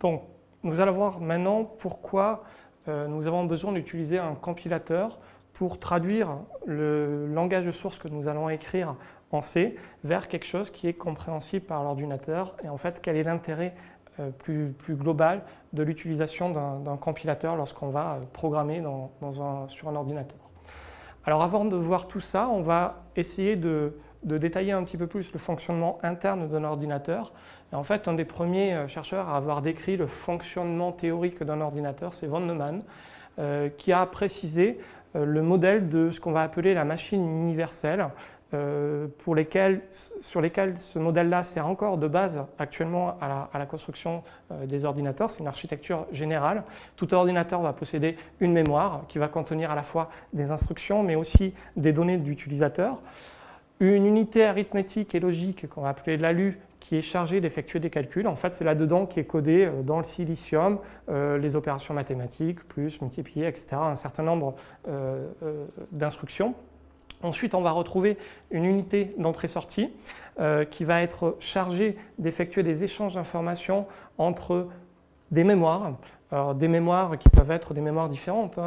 Donc, nous allons voir maintenant pourquoi nous avons besoin d'utiliser un compilateur pour traduire le langage de source que nous allons écrire en C vers quelque chose qui est compréhensible par l'ordinateur. Et en fait, quel est l'intérêt plus global de l'utilisation d'un compilateur lorsqu'on va programmer sur un ordinateur. Alors avant de voir tout ça, on va essayer de détailler un petit peu plus le fonctionnement interne d'un ordinateur. Et en fait, un des premiers chercheurs à avoir décrit le fonctionnement théorique d'un ordinateur, c'est von Neumann, qui a précisé le modèle de ce qu'on va appeler la machine universelle, sur lesquels ce modèle-là sert encore de base actuellement à la construction des ordinateurs. C'est une architecture générale. Tout ordinateur va posséder une mémoire qui va contenir à la fois des instructions mais aussi des données d'utilisateur. Une unité arithmétique et logique qu'on va appeler l'ALU qui est chargée d'effectuer des calculs. En fait, c'est là-dedans qui est codé dans le silicium les opérations mathématiques, plus, multiplier, etc. Un certain nombre d'instructions. Ensuite, on va retrouver une unité d'entrée-sortie qui va être chargée d'effectuer des échanges d'informations entre des mémoires. Alors, des mémoires qui peuvent être des mémoires différentes,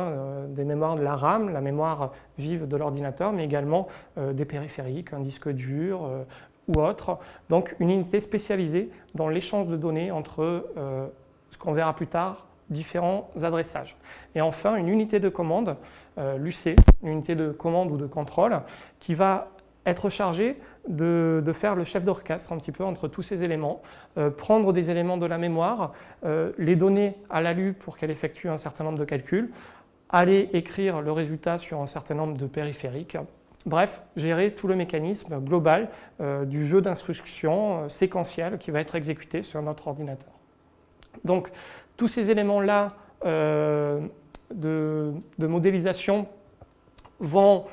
des mémoires de la RAM, la mémoire vive de l'ordinateur, mais également des périphériques, un disque dur ou autre. Donc, une unité spécialisée dans l'échange de données entre ce qu'on verra plus tard, différents adressages. Et enfin, une unité de commande, l'UC, une unité de commande ou de contrôle, qui va être chargée de faire le chef d'orchestre un petit peu entre tous ces éléments, prendre des éléments de la mémoire, les donner à l'ALU pour qu'elle effectue un certain nombre de calculs, aller écrire le résultat sur un certain nombre de périphériques. Bref, gérer tout le mécanisme global du jeu d'instructions séquentiel qui va être exécuté sur notre ordinateur. Donc, tous ces éléments-là de modélisation vont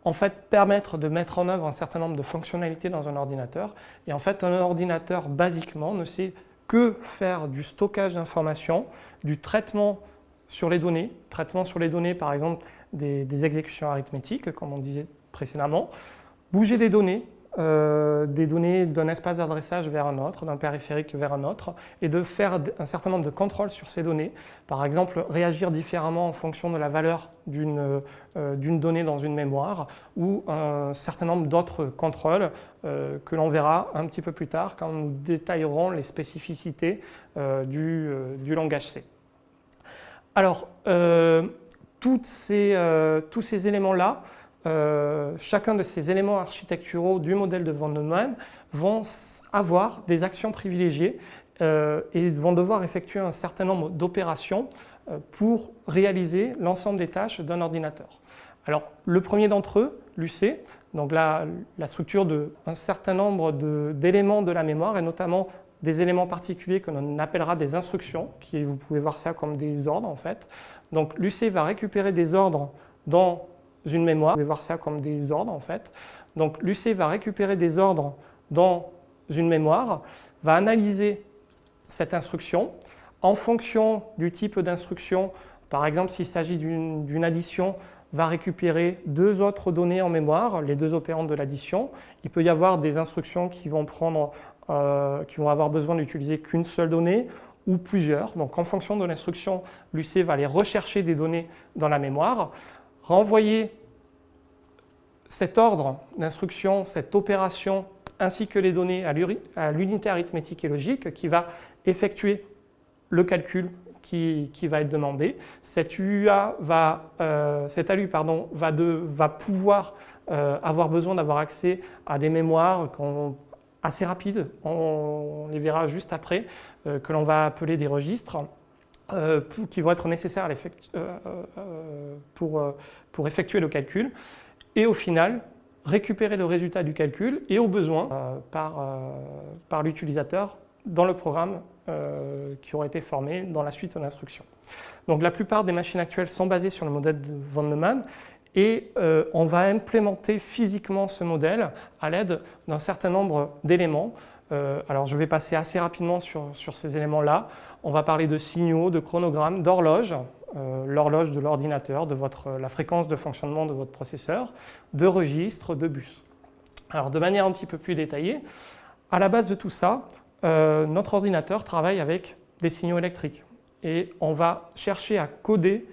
en fait permettre de mettre en œuvre un certain nombre de fonctionnalités dans un ordinateur. Et en fait, un ordinateur, basiquement, ne sait que faire du stockage d'informations, du traitement sur les données, par exemple, des exécutions arithmétiques, comme on disait précédemment, bouger des données d'un espace d'adressage vers un autre, d'un périphérique vers un autre, et de faire un certain nombre de contrôles sur ces données. Par exemple, réagir différemment en fonction de la valeur d'une donnée dans une mémoire, ou un certain nombre d'autres contrôles que l'on verra un petit peu plus tard quand nous détaillerons les spécificités du langage C. Alors, tous ces éléments-là, chacun de ces éléments architecturaux du modèle de von Neumann vont avoir des actions privilégiées et vont devoir effectuer un certain nombre d'opérations pour réaliser l'ensemble des tâches d'un ordinateur. Alors, le premier d'entre eux, l'UC, donc la structure d'un certain nombre d'éléments de la mémoire, et notamment des éléments particuliers que l'on appellera des instructions, qui vous pouvez voir ça comme des ordres en fait. Donc, l'UC va récupérer des ordres dans une mémoire, vous pouvez voir ça comme des ordres en fait. Donc l'UC va récupérer des ordres dans une mémoire, va analyser cette instruction en fonction du type d'instruction. Par exemple, s'il s'agit d'une addition, va récupérer deux autres données en mémoire, les deux opérandes de l'addition. Il peut y avoir des instructions qui vont avoir besoin d'utiliser qu'une seule donnée ou plusieurs. Donc en fonction de l'instruction, l'UC va aller rechercher des données dans la mémoire, renvoyer cet ordre d'instruction, cette opération, ainsi que les données à l'unité arithmétique et logique qui va effectuer le calcul qui va être demandé. Cet ALU va pouvoir avoir besoin d'avoir accès à des mémoires assez rapides, on les verra juste après, que l'on va appeler des registres, qui vont être nécessaires pour effectuer le calcul, et au final, récupérer le résultat du calcul, et au besoin, par l'utilisateur dans le programme qui aura été formé dans la suite d'instructions. Donc la plupart des machines actuelles sont basées sur le modèle de von Neumann, et on va implémenter physiquement ce modèle à l'aide d'un certain nombre d'éléments. Alors je vais passer assez rapidement sur ces éléments-là. On va parler de signaux, de chronogrammes, d'horloge, l'horloge de l'ordinateur, la fréquence de fonctionnement de votre processeur, de registres, de bus. Alors de manière un petit peu plus détaillée, à la base de tout ça, notre ordinateur travaille avec des signaux électriques. Et on va chercher à coder,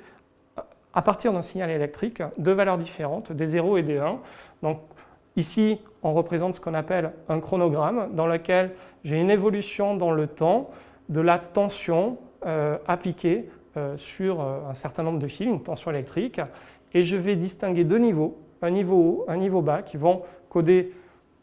à partir d'un signal électrique, deux valeurs différentes, des 0 et des 1. Donc ici, on représente ce qu'on appelle un chronogramme, dans lequel j'ai une évolution dans le temps de la tension appliquée sur un certain nombre de fils, une tension électrique, et je vais distinguer deux niveaux, un niveau haut, un niveau bas, qui vont coder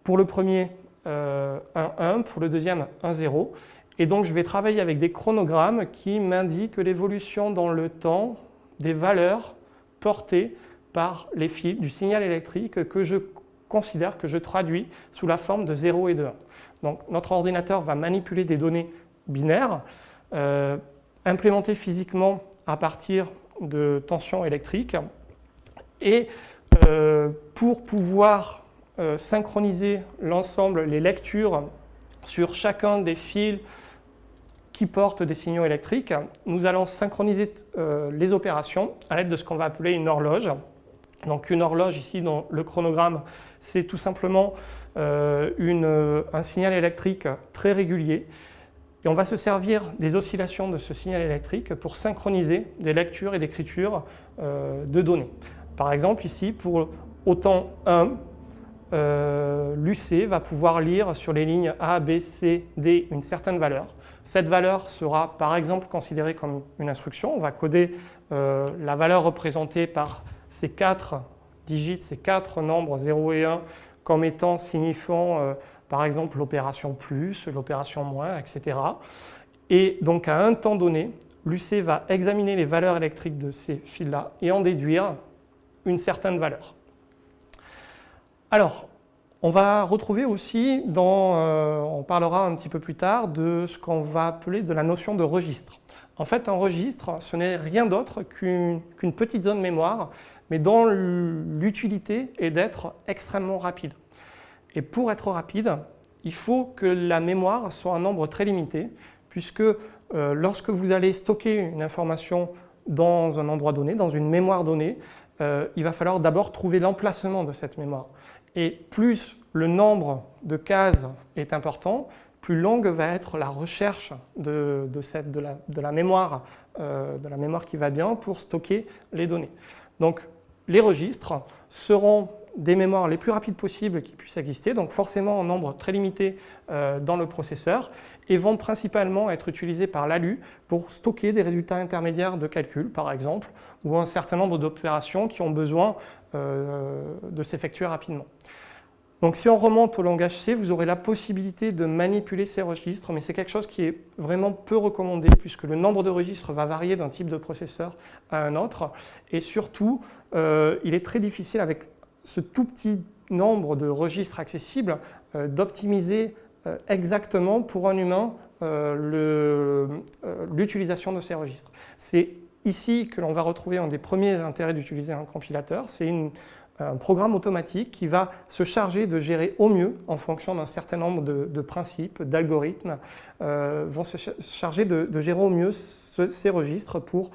pour le premier un 1, pour le deuxième un 0. Et donc je vais travailler avec des chronogrammes qui m'indiquent l'évolution dans le temps des valeurs portées par les fils du signal électrique que je considère, que je traduis sous la forme de 0 et de 1. Donc notre ordinateur va manipuler des données binaires, implémentées physiquement à partir de tensions électriques. Et pour pouvoir synchroniser l'ensemble, les lectures sur chacun des fils qui portent des signaux électriques, nous allons synchroniser les opérations à l'aide de ce qu'on va appeler une horloge. Donc une horloge ici dans le chronogramme, c'est tout simplement un signal électrique très régulier. Et on va se servir des oscillations de ce signal électrique pour synchroniser des lectures et d'écritures de données. Par exemple, ici, pour au temps 1, l'UC va pouvoir lire sur les lignes A, B, C, D une certaine valeur. Cette valeur sera par exemple considérée comme une instruction. On va coder la valeur représentée par ces 4 digits, ces 4 nombres 0 et 1 comme étant signifiant par exemple l'opération plus, l'opération moins, etc. Et donc à un temps donné, l'UC va examiner les valeurs électriques de ces fils-là et en déduire une certaine valeur. Alors, on va retrouver aussi, on parlera un petit peu plus tard, de ce qu'on va appeler de la notion de registre. En fait, un registre, ce n'est rien d'autre qu'une petite zone mémoire, mais dont l'utilité est d'être extrêmement rapide. Et pour être rapide, il faut que la mémoire soit un nombre très limité, puisque lorsque vous allez stocker une information dans un endroit donné, dans une mémoire donnée, il va falloir d'abord trouver l'emplacement de cette mémoire. Et plus le nombre de cases est important, plus longue va être la recherche de la mémoire qui va bien pour stocker les données. Donc les registres seront des mémoires les plus rapides possibles qui puissent exister, donc forcément en nombre très limité dans le processeur, et vont principalement être utilisés par l'ALU pour stocker des résultats intermédiaires de calcul, par exemple, ou un certain nombre d'opérations qui ont besoin de s'effectuer rapidement. Donc si on remonte au langage C, vous aurez la possibilité de manipuler ces registres, mais c'est quelque chose qui est vraiment peu recommandé, puisque le nombre de registres va varier d'un type de processeur à un autre, et surtout, il est très difficile avec ce tout petit nombre de registres accessibles d'optimiser exactement pour un humain l'utilisation de ces registres. C'est ici que l'on va retrouver un des premiers intérêts d'utiliser un compilateur. C'est un programme automatique qui va se charger de gérer au mieux, en fonction d'un certain nombre de principes, d'algorithmes, vont se charger de gérer au mieux ces registres pour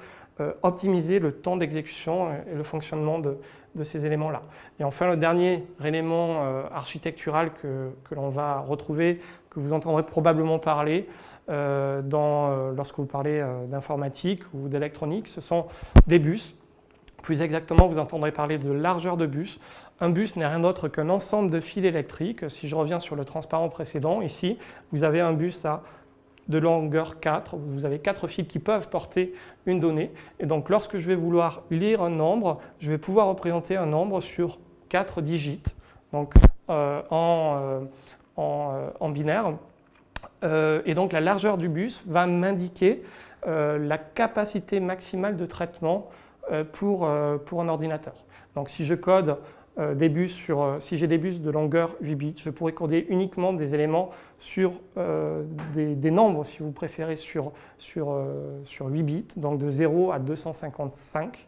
optimiser le temps d'exécution et le fonctionnement de ces éléments-là. Et enfin, le dernier élément architectural que l'on va retrouver, que vous entendrez probablement parler lorsque vous parlez d'informatique ou d'électronique, ce sont des bus. Plus exactement, vous entendrez parler de largeur de bus. Un bus n'est rien d'autre qu'un ensemble de fils électriques. Si je reviens sur le transparent précédent, ici, vous avez un bus de longueur 4. Vous avez 4 fils qui peuvent porter une donnée. Et donc, lorsque je vais vouloir lire un nombre, je vais pouvoir représenter un nombre sur 4 digits, donc en binaire. Et donc, la largeur du bus va m'indiquer la capacité maximale de traitement pour un ordinateur. Donc si je code si j'ai des bus de longueur 8 bits, je pourrais coder uniquement des éléments sur des nombres, si vous préférez, sur 8 bits, donc de 0 à 255.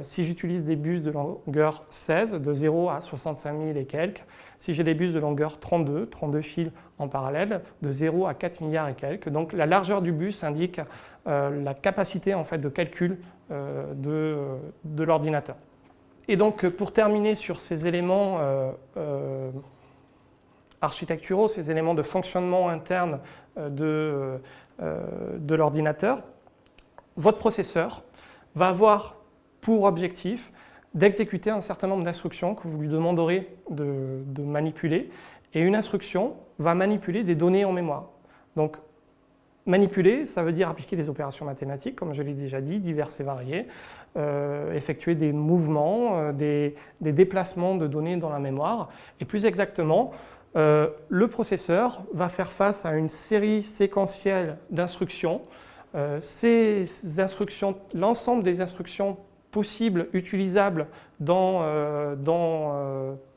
Si j'utilise des bus de longueur 16, de 0 à 65 000 et quelques. Si j'ai des bus de longueur 32 fils en parallèle, de 0 à 4 milliards et quelques. Donc la largeur du bus indique la capacité en fait, de calcul de l'ordinateur. Et donc pour terminer sur ces éléments architecturaux, ces éléments de fonctionnement interne de l'ordinateur, votre processeur va avoir pour objectif d'exécuter un certain nombre d'instructions que vous lui demanderez de manipuler. Et une instruction va manipuler des données en mémoire. Donc, manipuler, ça veut dire appliquer des opérations mathématiques, comme je l'ai déjà dit, diverses et variées, effectuer des mouvements, des déplacements de données dans la mémoire. Et plus exactement, le processeur va faire face à une série séquentielle d'instructions. Ces instructions, l'ensemble des instructions possibles, utilisables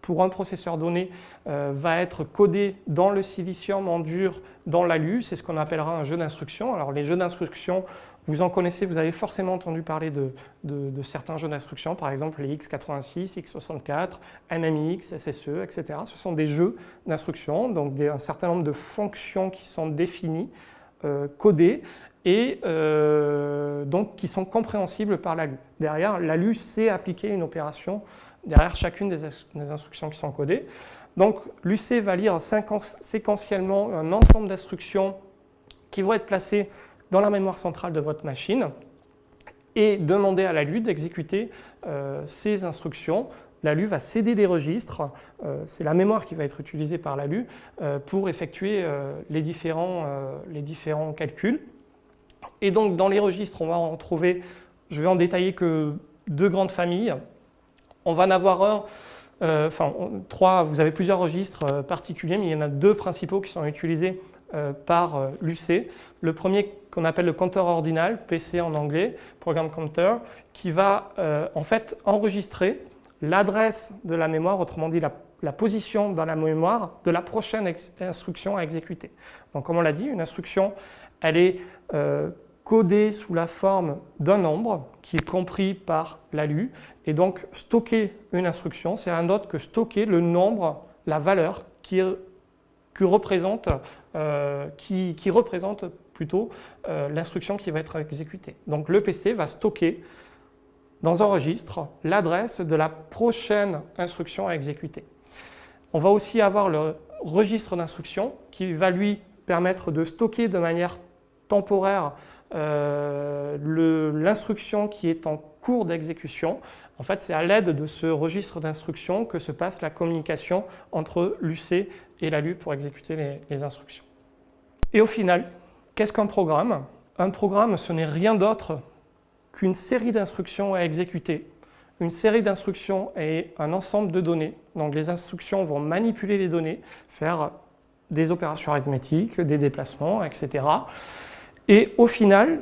pour un processeur donné va être codé dans le silicium en dur dans l'ALU, c'est ce qu'on appellera un jeu d'instructions. Alors les jeux d'instructions, vous en connaissez, vous avez forcément entendu parler de certains jeux d'instructions, par exemple les x86, x64, MMX, SSE, etc. Ce sont des jeux d'instructions, donc un certain nombre de fonctions qui sont définies, codées, et donc qui sont compréhensibles par l'ALU. Derrière, l'ALU sait appliquer une opération derrière chacune des instructions qui sont codées. Donc l'UC va lire séquentiellement un ensemble d'instructions qui vont être placées dans la mémoire centrale de votre machine et demander à l'ALU d'exécuter ces instructions. L'ALU va céder des registres, c'est la mémoire qui va être utilisée par l'ALU pour effectuer les différents calculs. Et donc dans les registres, on va en trouver, je vais en détailler que 2 grandes familles. On va en avoir trois, vous avez plusieurs registres particuliers, mais il y en a 2 principaux qui sont utilisés par l'UC. Le premier qu'on appelle le compteur ordinal, PC en anglais, Program Counter, qui va en fait enregistrer l'adresse de la mémoire, autrement dit la position dans la mémoire de la prochaine instruction à exécuter. Donc comme on l'a dit, une instruction, elle est codée sous la forme d'un nombre qui est compris par l'ALU. Et donc, stocker une instruction, c'est rien d'autre que stocker le nombre, la valeur qui représente plutôt l'instruction qui va être exécutée. Donc, le PC va stocker dans un registre l'adresse de la prochaine instruction à exécuter. On va aussi avoir le registre d'instruction qui va lui permettre de stocker de manière temporaire l'instruction qui est en cours d'exécution. En fait, c'est à l'aide de ce registre d'instructions que se passe la communication entre l'UC et l'ALU pour exécuter les instructions. Et au final, qu'est-ce qu'un programme? Un programme, ce n'est rien d'autre qu'une série d'instructions à exécuter. Une série d'instructions est un ensemble de données. Donc les instructions vont manipuler les données, faire des opérations arithmétiques, des déplacements, etc. Et au final,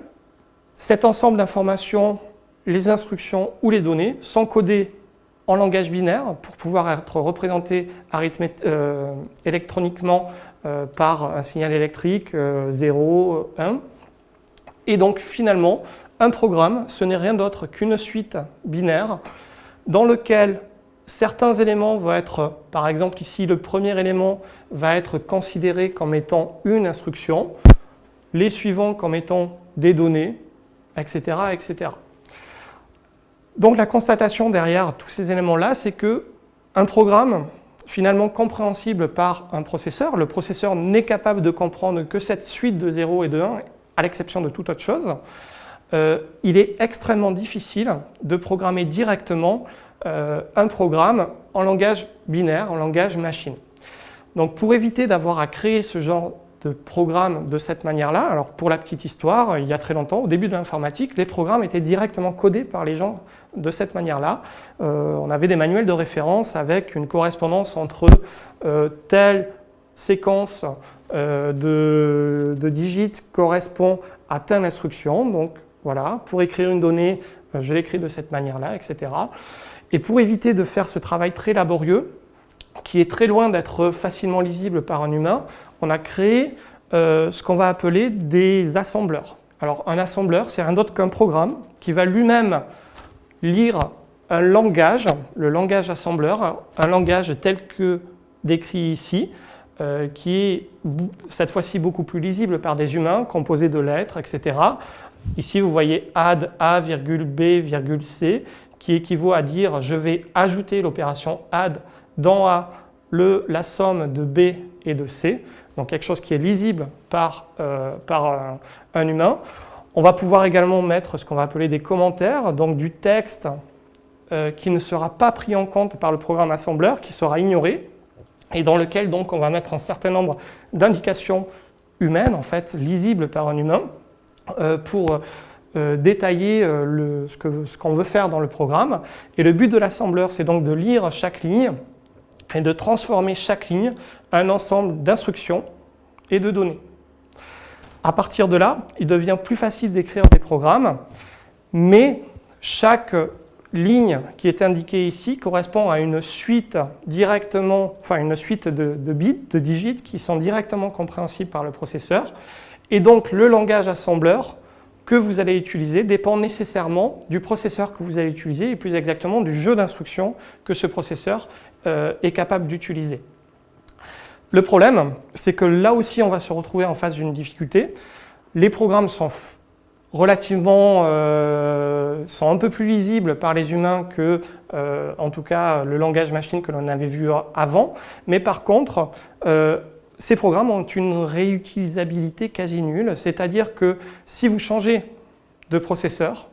cet ensemble d'informations, les instructions ou les données sont codées en langage binaire pour pouvoir être représentées électroniquement par un signal électrique 0, 1. Et donc finalement, un programme, ce n'est rien d'autre qu'une suite binaire dans lequel certains éléments vont être, par exemple ici, le premier élément va être considéré comme étant une instruction, les suivants comme étant des données, etc., etc. Donc la constatation derrière tous ces éléments-là, c'est qu'un programme, finalement compréhensible par un processeur, le processeur n'est capable de comprendre que cette suite de 0 et de 1, à l'exception de toute autre chose, il est extrêmement difficile de programmer directement un programme en langage binaire, en langage machine. Donc pour éviter d'avoir à créer ce genre de programme de cette manière-là, alors pour la petite histoire, il y a très longtemps, au début de l'informatique, les programmes étaient directement codés par les gens de cette manière-là. On avait des manuels de référence avec une correspondance entre telle séquence de digits correspond à telle instruction. Donc voilà, pour écrire une donnée, je l'écris de cette manière-là, etc. Et pour éviter de faire ce travail très laborieux, qui est très loin d'être facilement lisible par un humain, on a créé ce qu'on va appeler des assembleurs. Alors un assembleur, c'est rien d'autre qu'un programme qui va lui-même lire un langage, le langage assembleur, un langage tel que décrit ici, qui est cette fois-ci beaucoup plus lisible par des humains, composé de lettres, etc. Ici, vous voyez add A, B, C, qui équivaut à dire je vais ajouter l'opération add dans A la somme de B et de C, donc quelque chose qui est lisible par un humain. On va pouvoir également mettre ce qu'on va appeler des commentaires, donc du texte qui ne sera pas pris en compte par le programme assembleur, qui sera ignoré, et dans lequel donc on va mettre un certain nombre d'indications humaines, en fait, lisibles par un humain, pour détailler ce qu'on veut faire dans le programme. Et le but de l'assembleur, c'est donc de lire chaque ligne et de transformer chaque ligne en un ensemble d'instructions et de données. À partir de là, il devient plus facile d'écrire des programmes, mais chaque ligne qui est indiquée ici correspond à une suite une suite de bits, de digits qui sont directement compréhensibles par le processeur. Et donc le langage assembleur que vous allez utiliser dépend nécessairement du processeur que vous allez utiliser et plus exactement du jeu d'instructions que ce processeur est capable d'utiliser. Le problème, c'est que là aussi on va se retrouver en face d'une difficulté. Les programmes sont relativement sont un peu plus lisibles par les humains que, en tout cas, le langage machine que l'on avait vu avant. Mais par contre, ces programmes ont une réutilisabilité quasi nulle. C'est-à-dire que si vous changez de processeur,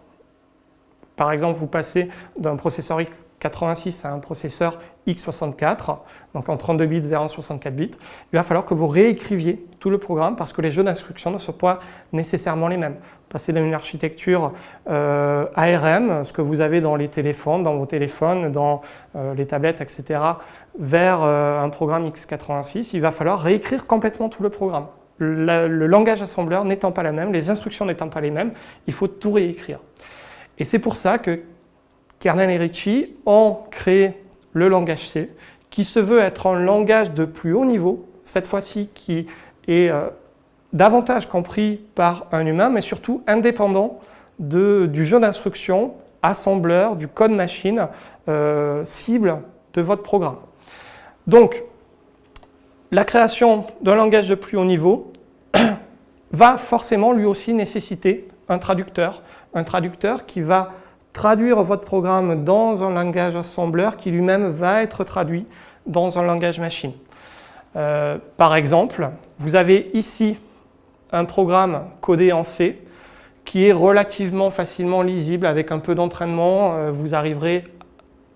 par exemple, vous passez d'un processeur x86 à un processeur x64, donc en 32 bits vers en 64 bits, il va falloir que vous réécriviez tout le programme parce que les jeux d'instructions ne sont pas nécessairement les mêmes. Passer d'une architecture ARM, ce que vous avez dans les téléphones, dans vos téléphones, dans les tablettes, etc., vers un programme x86, il va falloir réécrire complètement tout le programme. Le langage assembleur n'étant pas le même, les instructions n'étant pas les mêmes, il faut tout réécrire. Et c'est pour ça que Kernel et Ritchie ont créé le langage C, qui se veut être un langage de plus haut niveau, cette fois-ci qui est davantage compris par un humain, mais surtout indépendant du jeu d'instructions, assembleur, du code machine cible de votre programme. Donc, la création d'un langage de plus haut niveau va forcément lui aussi nécessiter un traducteur qui va traduire votre programme dans un langage assembleur qui lui-même va être traduit dans un langage machine. Par exemple, vous avez ici un programme codé en C qui est relativement facilement lisible. Avec un peu d'entraînement, vous arriverez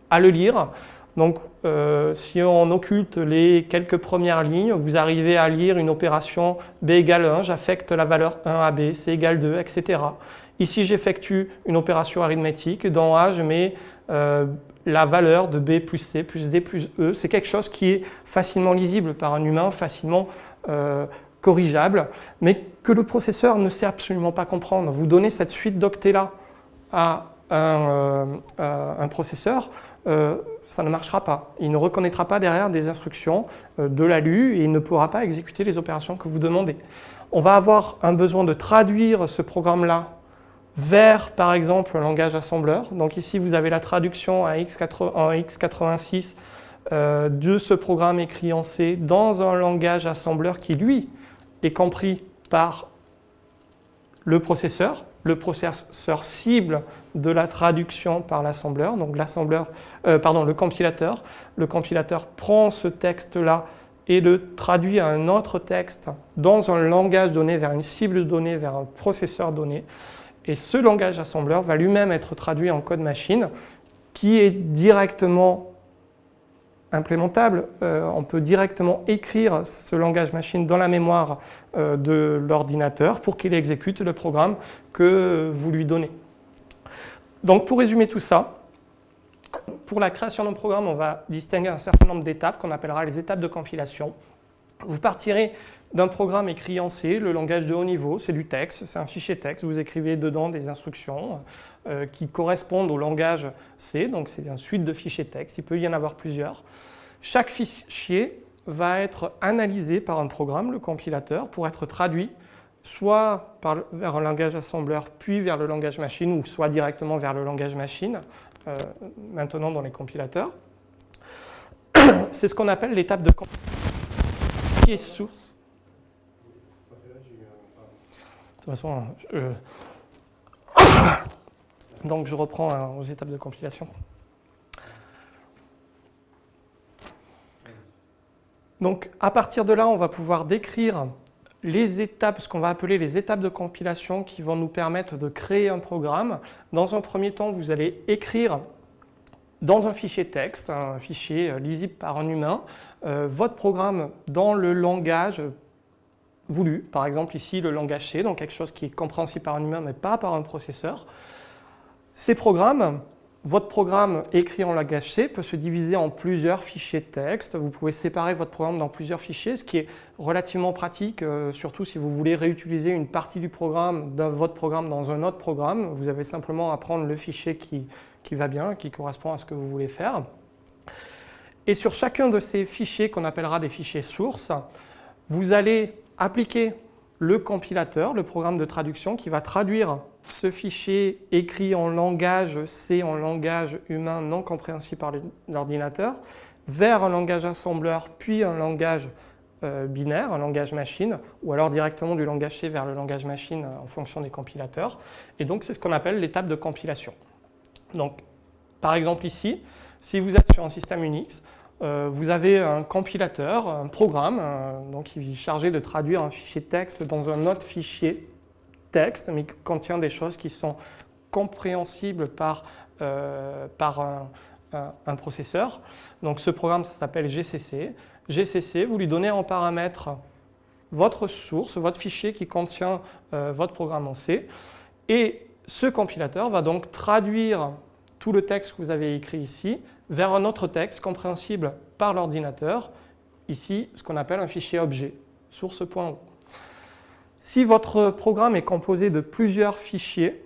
à le lire. Donc, si on occulte les quelques premières lignes, vous arrivez à lire une opération B égale 1, j'affecte la valeur 1 à B, C égale 2, etc. Ici, j'effectue une opération arithmétique. Dans A, je mets la valeur de B plus C plus D plus E. C'est quelque chose qui est facilement lisible par un humain, facilement corrigeable, mais que le processeur ne sait absolument pas comprendre. Vous donnez cette suite d'octets-là à un processeur, ça ne marchera pas. Il ne reconnaîtra pas derrière des instructions de l'ALU et il ne pourra pas exécuter les opérations que vous demandez. On va avoir un besoin de traduire ce programme-là vers, par exemple, un langage assembleur. Donc ici, vous avez la traduction en x86 de ce programme écrit en C dans un langage assembleur qui, lui, est compris par le processeur cible de la traduction par l'assembleur, donc le compilateur. Le compilateur prend ce texte-là et le traduit à un autre texte dans un langage donné, vers une cible donnée, vers un processeur donné. Et ce langage assembleur va lui-même être traduit en code machine qui est directement implémentable. On peut directement écrire ce langage machine dans la mémoire de l'ordinateur pour qu'il exécute le programme que vous lui donnez. Donc pour résumer tout ça, pour la création d'un programme, on va distinguer un certain nombre d'étapes qu'on appellera les étapes de compilation. Vous partirez d'un programme écrit en C, le langage de haut niveau, c'est du texte, c'est un fichier texte, vous écrivez dedans des instructions qui correspondent au langage C, donc c'est une suite de fichiers texte, il peut y en avoir plusieurs. Chaque fichier va être analysé par un programme, le compilateur, pour être traduit soit vers un langage assembleur, puis vers le langage machine, ou soit directement vers le langage machine, maintenant dans les compilateurs. C'est ce qu'on appelle l'étape de compilation qui est source. De toute façon, donc je reprends aux étapes de compilation. Donc à partir de là, on va pouvoir décrire les étapes, ce qu'on va appeler les étapes de compilation qui vont nous permettre de créer un programme. Dans un premier temps, vous allez écrire dans un fichier texte, un fichier lisible par un humain, votre programme dans le langage voulu. Par exemple ici le langage C, donc quelque chose qui est compréhensible par un humain mais pas par un processeur. Ces programmes, votre programme écrit en langage C peut se diviser en plusieurs fichiers de texte. Vous pouvez séparer votre programme dans plusieurs fichiers, ce qui est relativement pratique, surtout si vous voulez réutiliser une partie du programme, de votre programme dans un autre programme. Vous avez simplement à prendre le fichier qui va bien, qui correspond à ce que vous voulez faire. Et sur chacun de ces fichiers qu'on appellera des fichiers sources, vous allez appliquer le compilateur, le programme de traduction qui va traduire ce fichier écrit en langage C, en langage humain non compréhensible par l'ordinateur, vers un langage assembleur, puis un langage binaire, un langage machine, ou alors directement du langage C vers le langage machine en fonction des compilateurs. Et donc c'est ce qu'on appelle l'étape de compilation. Donc par exemple ici, si vous êtes sur un système Unix, vous avez un compilateur, un programme, donc qui est chargé de traduire un fichier texte dans un autre fichier texte, mais qui contient des choses qui sont compréhensibles par un processeur. Donc ce programme s'appelle GCC. GCC, vous lui donnez en paramètre votre source, votre fichier qui contient votre programme en C. Et ce compilateur va donc traduire tout le texte que vous avez écrit ici vers un autre texte compréhensible par l'ordinateur, ici ce qu'on appelle un fichier objet, source.o. Si votre programme est composé de plusieurs fichiers,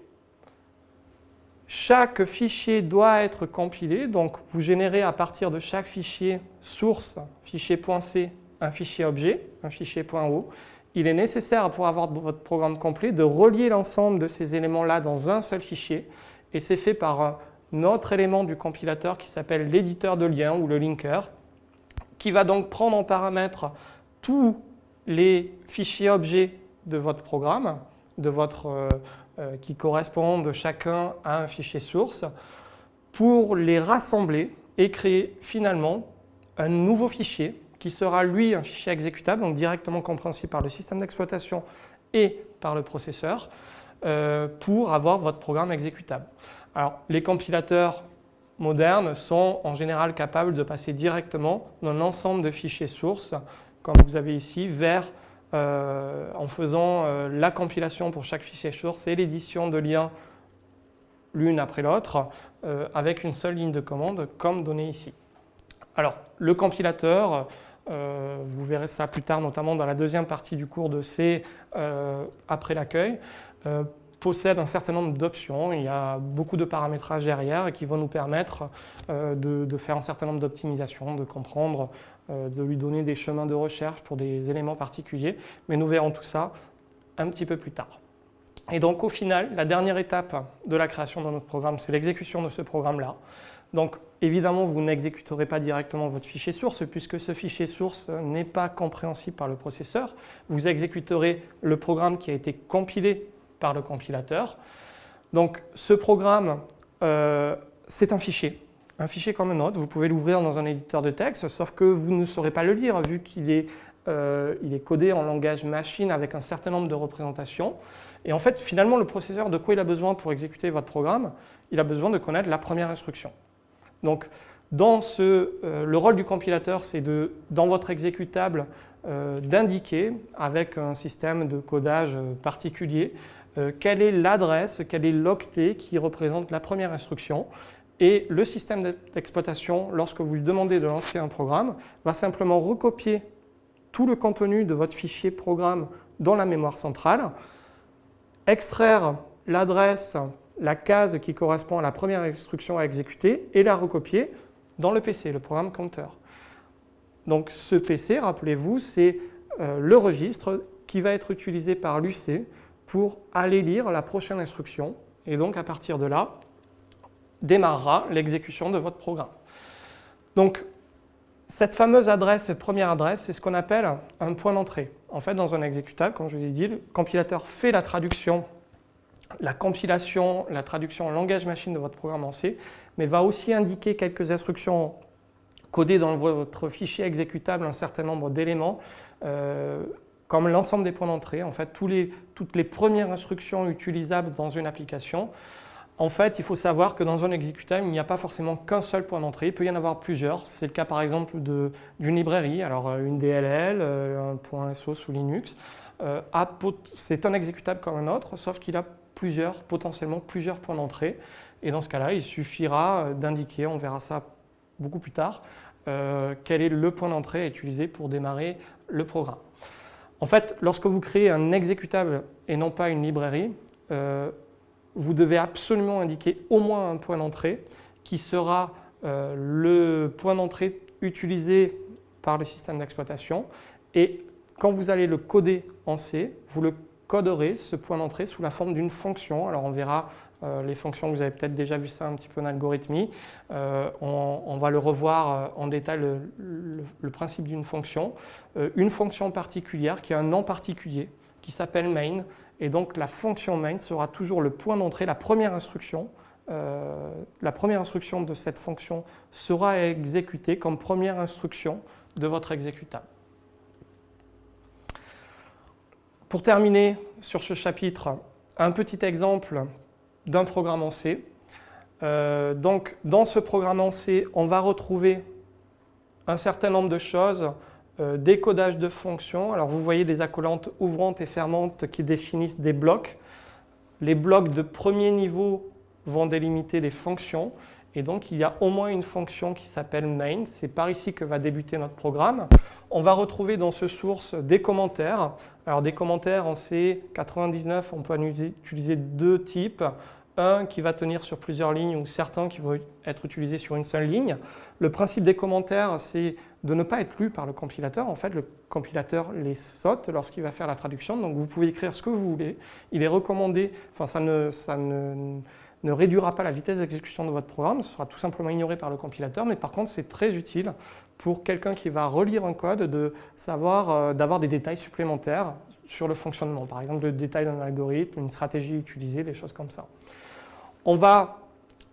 chaque fichier doit être compilé, donc vous générez à partir de chaque fichier source, fichier.c, un fichier objet, un fichier.o. Il est nécessaire pour avoir votre programme complet de relier l'ensemble de ces éléments-là dans un seul fichier, et c'est fait par un autre élément du compilateur qui s'appelle l'éditeur de lien ou le linker, qui va donc prendre en paramètre tous les fichiers objets de votre programme, qui correspondent chacun à un fichier source, pour les rassembler et créer finalement un nouveau fichier qui sera lui un fichier exécutable, donc directement compréhensible par le système d'exploitation et par le processeur, pour avoir votre programme exécutable. Alors, les compilateurs modernes sont en général capables de passer directement d'un ensemble de fichiers sources, comme vous avez ici, vers en faisant la compilation pour chaque fichier source et l'édition de liens l'une après l'autre avec une seule ligne de commande comme donné ici. Alors, le compilateur, vous verrez ça plus tard, notamment dans la deuxième partie du cours de C après l'accueil, possède un certain nombre d'options. Il y a beaucoup de paramétrages derrière qui vont nous permettre de faire un certain nombre d'optimisations, de comprendre, de lui donner des chemins de recherche pour des éléments particuliers. Mais nous verrons tout ça un petit peu plus tard. Et donc au final, la dernière étape de la création de notre programme, c'est l'exécution de ce programme-là. Donc évidemment, vous n'exécuterez pas directement votre fichier source puisque ce fichier source n'est pas compréhensible par le processeur. Vous exécuterez le programme qui a été compilé par le compilateur. Donc ce programme, c'est un fichier comme un autre. Vous pouvez l'ouvrir dans un éditeur de texte, sauf que vous ne saurez pas le lire vu qu'il est, codé en langage machine avec un certain nombre de représentations. Et en fait, finalement, le processeur, de quoi il a besoin pour exécuter votre programme? Il a besoin de connaître la première instruction. Donc, le rôle du compilateur, c'est dans votre exécutable d'indiquer, avec un système de codage particulier, quelle est l'adresse, quel est l'octet qui représente la première instruction. Et le système d'exploitation, lorsque vous lui demandez de lancer un programme, va simplement recopier tout le contenu de votre fichier programme dans la mémoire centrale, extraire l'adresse, la case qui correspond à la première instruction à exécuter et la recopier dans le PC, le programme counter. Donc ce PC, rappelez-vous, c'est le registre qui va être utilisé par l'UC pour aller lire la prochaine instruction. Et donc à partir de là, démarrera l'exécution de votre programme. Donc cette fameuse adresse, cette première adresse, c'est ce qu'on appelle un point d'entrée. En fait, dans un exécutable, comme je vous ai dit, le compilateur fait la traduction, la compilation, la traduction en langage machine de votre programme en C, mais va aussi indiquer quelques instructions coder dans votre fichier exécutable un certain nombre d'éléments, comme l'ensemble des points d'entrée, en fait, toutes les premières instructions utilisables dans une application. En fait, il faut savoir que dans un exécutable, il n'y a pas forcément qu'un seul point d'entrée, il peut y en avoir plusieurs. C'est le cas par exemple d'une librairie, alors une DLL, un point .so sous Linux. C'est un exécutable comme un autre, sauf qu'il a potentiellement plusieurs points d'entrée. Et dans ce cas-là, il suffira d'indiquer, on verra ça beaucoup plus tard, quel est le point d'entrée à utiliser pour démarrer le programme. En fait, lorsque vous créez un exécutable et non pas une librairie, vous devez absolument indiquer au moins un point d'entrée qui sera le point d'entrée utilisé par le système d'exploitation. Et quand vous allez le coder en C, vous le coderez, ce point d'entrée, sous la forme d'une fonction. Alors on verra les fonctions, vous avez peut-être déjà vu ça un petit peu en algorithmie. On va le revoir en détail, le principe d'une fonction. Une fonction particulière qui a un nom particulier, qui s'appelle main. Et donc la fonction main sera toujours le point d'entrée, la première instruction. La première instruction de cette fonction sera exécutée comme première instruction de votre exécutable. Pour terminer sur ce chapitre, un petit exemple d'un programme en C. Donc dans ce programme en C, on va retrouver un certain nombre de choses. Décodage de fonctions. Alors vous voyez des accolantes ouvrantes et fermantes qui définissent des blocs. Les blocs de premier niveau vont délimiter des fonctions. Et donc il y a au moins une fonction qui s'appelle main. C'est par ici que va débuter notre programme. On va retrouver dans ce source des commentaires. Alors des commentaires en C99, on peut en utiliser deux types. Un qui va tenir sur plusieurs lignes ou certains qui vont être utilisés sur une seule ligne. Le principe des commentaires, c'est de ne pas être lu par le compilateur. En fait, le compilateur les saute lorsqu'il va faire la traduction. Donc, vous pouvez écrire ce que vous voulez. Il est recommandé, enfin, ça ne réduira pas la vitesse d'exécution de votre programme. Ce sera tout simplement ignoré par le compilateur. Mais par contre, c'est très utile pour quelqu'un qui va relire un code de savoir, d'avoir des détails supplémentaires sur le fonctionnement. Par exemple, le détail d'un algorithme, une stratégie utilisée, des choses comme ça. On va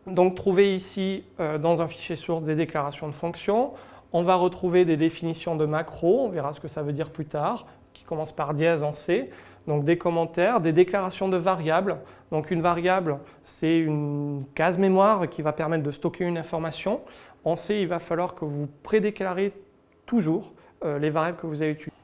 donc trouver ici, dans un fichier source, des déclarations de fonctions. On va retrouver des définitions de macros, on verra ce que ça veut dire plus tard, qui commencent par dièse en C. Donc des commentaires, des déclarations de variables. Donc une variable, c'est une case mémoire qui va permettre de stocker une information. En C, il va falloir que vous prédéclarez toujours les variables que vous allez utiliser.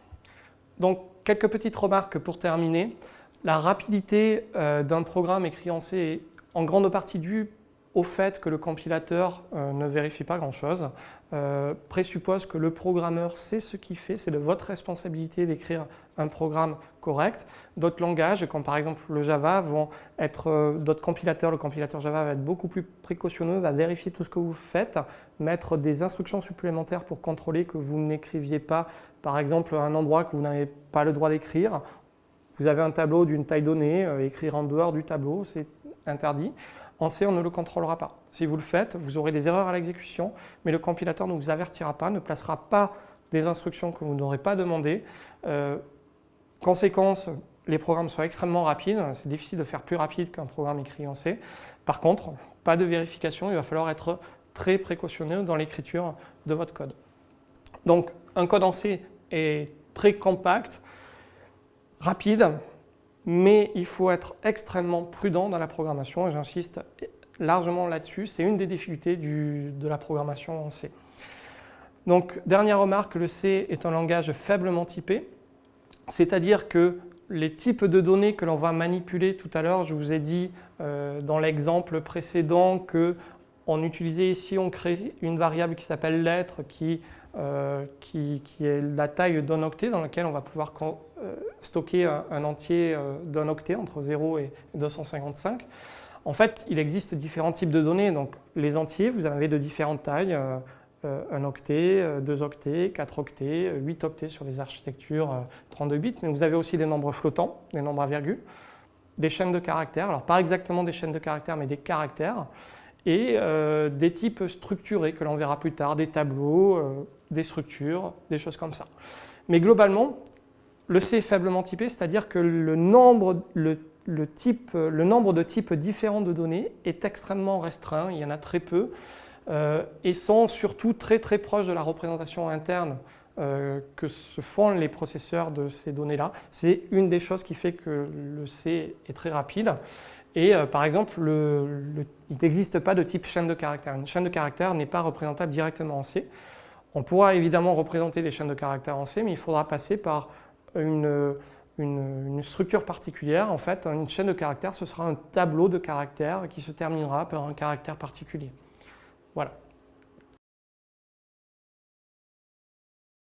Donc quelques petites remarques pour terminer. La rapidité d'un programme écrit en C est en grande partie due au fait que le compilateur ne vérifie pas grand-chose, présuppose que le programmeur sait ce qu'il fait, c'est de votre responsabilité d'écrire un programme correct. D'autres langages, comme par exemple le Java, vont être, d'autres compilateurs, le compilateur Java va être beaucoup plus précautionneux, va vérifier tout ce que vous faites, mettre des instructions supplémentaires pour contrôler que vous n'écriviez pas, par exemple, un endroit que vous n'avez pas le droit d'écrire. Vous avez un tableau d'une taille donnée, écrire en dehors du tableau, c'est interdit. En C, on ne le contrôlera pas. Si vous le faites, vous aurez des erreurs à l'exécution, mais le compilateur ne vous avertira pas, ne placera pas des instructions que vous n'aurez pas demandées. Conséquence, les programmes sont extrêmement rapides. C'est difficile de faire plus rapide qu'un programme écrit en C. Par contre, pas de vérification, il va falloir être très précautionneux dans l'écriture de votre code. Donc, un code en C est très compact, rapide, mais il faut être extrêmement prudent dans la programmation, et j'insiste largement là-dessus, c'est une des difficultés de la programmation en C. Donc, dernière remarque, le C est un langage faiblement typé, c'est-à-dire que les types de données que l'on va manipuler tout à l'heure, je vous ai dit dans l'exemple précédent qu'on utilisait ici, on crée une variable qui s'appelle lettre qui est la taille d'un octet dans laquelle on va pouvoir stocker un entier d'un octet entre 0 et 255. En fait, il existe différents types de données. Donc, les entiers, vous en avez de différentes tailles. Un octet, 2 octets, 4 octets, 8 octets sur les architectures 32 bits. Mais vous avez aussi des nombres flottants, des nombres à virgule, des chaînes de caractères. Alors, pas exactement des chaînes de caractères, mais des caractères. Et des types structurés que l'on verra plus tard, des tableaux, des structures, des choses comme ça. Mais globalement, le C est faiblement typé, c'est-à-dire que le nombre de types différents de données est extrêmement restreint, il y en a très peu. et sont surtout très très proches de la représentation interne que se font les processeurs de ces données-là. C'est une des choses qui fait que le C est très rapide. Et par exemple, il n'existe pas de type chaîne de caractères. Une chaîne de caractères n'est pas représentable directement en C. On pourra évidemment représenter les chaînes de caractères en C, mais il faudra passer par une structure particulière. En fait, une chaîne de caractères, ce sera un tableau de caractères qui se terminera par un caractère particulier. Voilà.